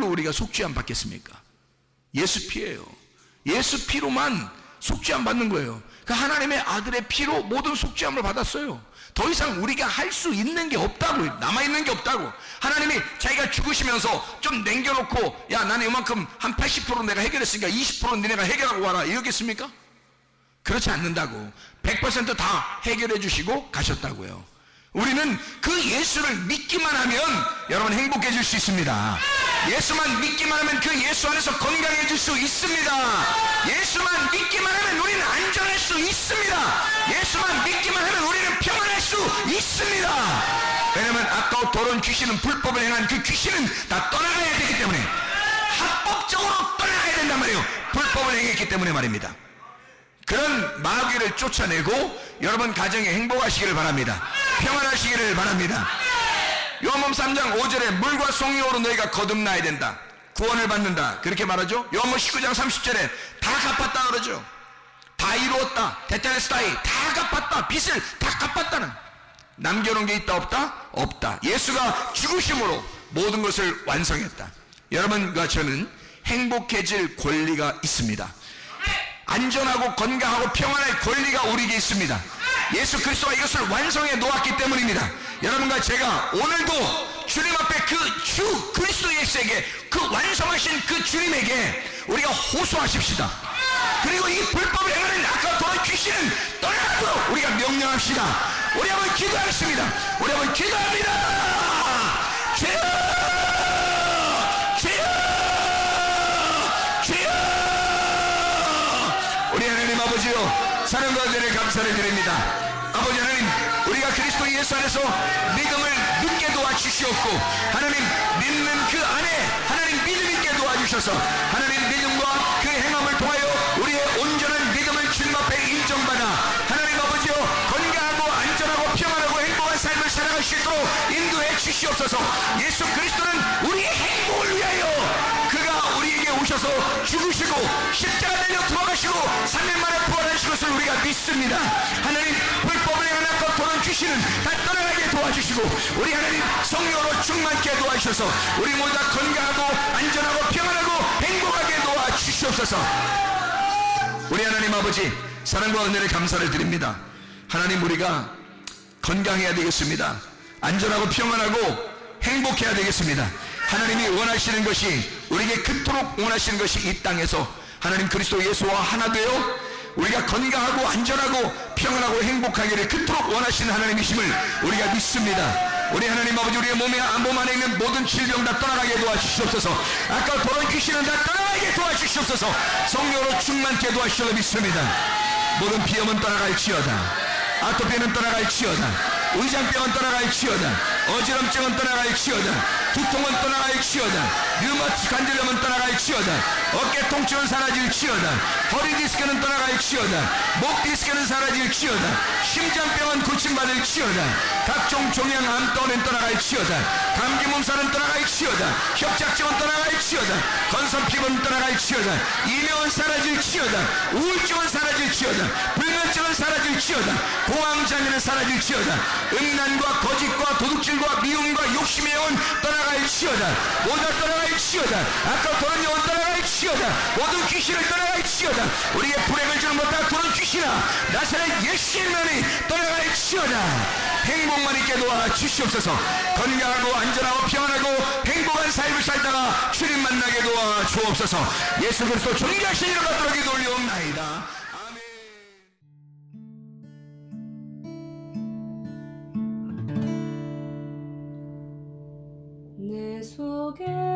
우리가 속죄함 받겠습니까? 예수 피예요. 예수 피로만 속죄함 받는 거예요. 그 하나님의 아들의 피로 모든 속죄함을 받았어요. 더 이상 우리가 할 수 있는 게 없다고, 남아있는 게 없다고. 하나님이 자기가 죽으시면서 좀 남겨놓고 야 나는 이만큼 한 80% 내가 해결했으니까 20%는 니네가 해결하고 와라 이러겠습니까? 그렇지 않는다고. 100% 해결해 주시고 가셨다고요. 우리는 그 예수를 믿기만 하면 여러분 행복해질 수 있습니다. 예수만 믿기만 하면 그 예수 안에서 건강해질 수 있습니다. 예수만 믿기만 하면 우리는 안전할 수 있습니다. 예수만 믿기만 하면 우리는 평안할 수 있습니다. 왜냐하면 아까워 더러운 귀신은 불법을 행한 그 귀신은 다 떠나가야 되기 때문에 합법적으로 떠나가야 된단 말이에요. 불법을 행했기 때문에 말입니다. 그런 마귀를 쫓아내고 여러분 가정에 행복하시기를 바랍니다. 평안하시기를 바랍니다. 요한복음 3장 5절에 물과 성령으로 너희가 거듭나야 된다. 구원을 받는다. 그렇게 말하죠. 요한복음 19장 30절에 다 갚았다 그러죠. 다 이루었다. 테텔레스타이 다 갚았다. 빚을 다 갚았다는. 남겨놓은 게 있다 없다? 없다. 예수가 죽으심으로 모든 것을 완성했다. 여러분과 저는 행복해질 권리가 있습니다. 안전하고 건강하고 평안할 권리가 우리에게 있습니다. 예수 그리스도가 이것을 완성해 놓았기 때문입니다. 여러분과 제가 오늘도 주님 앞에 그 주 그리스도 예수에게 그 완성하신 그 주님에게 우리가 호소하십시다. 그리고 이 불법을 행하는 아까 더러운 귀신은 떠나도록 우리가 명령합시다. 우리 한번 기도하겠습니다. 우리 한번 기도합니다. 주여, 주여, 주여. 우리 하나님 아버지요, 사랑과 은혜를 감사를 드립니다. 아버지 하나님, 우리가 그리스도 예수 안에서 믿음을 늦게 도와주시옵고 하나님 믿는 그 안에 하나님 믿음 있게 도와주셔서 하나님 믿음과 그 행함을 통하여 우리의 온전한 믿음을 주님 앞에 인정받아 하나님 아버지요 건강하고 안전하고 평안하고 행복한 삶을 살아갈 수 있도록 인도해 주시옵소서. 예수 그리스도는 우리의 행복을 위하여 그가 우리에게 오셔서 죽으시고 십자가 달려 돌아가시고 3일 만에 부활하신 것을 우리가 믿습니다. 하나님 불법을 행하는 것 도는 귀신은 다 떠나가게 도와주시고 우리 하나님 성령으로 충만케 도와주셔서 우리 모두 다 건강하고 안전하고 평안하고 행복하게 도와주시옵소서. 우리 하나님 아버지 사랑과 은혜를 감사를 드립니다. 하나님 우리가 건강해야 되겠습니다. 안전하고 평안하고 행복해야 되겠습니다. 하나님이 원하시는 것이 우리에게 그토록 원하시는 것이 이 땅에서 하나님 그리스도 예수와 하나 되어 우리가 건강하고 안전하고 평안하고 행복하기를 그토록 원하시는 하나님이심을 우리가 믿습니다. 우리 하나님 아버지 우리의 몸 안에 있는 모든 질병 다 떠나가게 도와주시옵소서. 아까 더러운 귀신은 다 떠나가게 도와주시옵소서. 성령으로 충만케 도와주시옵소서 믿습니다. 모든 비염은 떠나갈지어다. 아토피는 떠나갈지어다. 의장병은 떠나갈지어다. 어지럼증은 떠나갈지어다. 두통은 떠나갈지어다. 류마티스 관절염은 떠나갈지어다. 어깨 통증은 사라질지어다. 허리 디스크는 떠나갈지어다. 목 디스크는 사라질지어다. 심장병은 고침받을지어다. 각종 종양 암떠는 떠나갈지어다. 감기 몸살은 떠나갈지어다. 협착증은 떠나갈지어다. 건선 피부는 떠나갈지어다. 이명은 사라질지어다. 우울증은 사라질지어다. 불면증은 사라질지어다. 공황장애는 사라질지어다. 음란과 거짓과 도둑질과 미움과 욕심의 영은 떠나갈지어다. 모두 떠나갈지어다. 아까 도는 영은 떠나갈지어다. 모든 귀신을 떠나갈지어다. 우리에게 불행을 주는 못다 도는 귀신아, 나사렛 예수의 이름으로 떠나갈지어다. 행복만 있게 도와 주시옵소서. 건강하고 안전하고 평안하고 행복한 삶을 살다가 주님 만나게 도와 주옵소서. 예수 그리스도 존귀하신 이름 받도록 기도올리옵나이다. 내 속에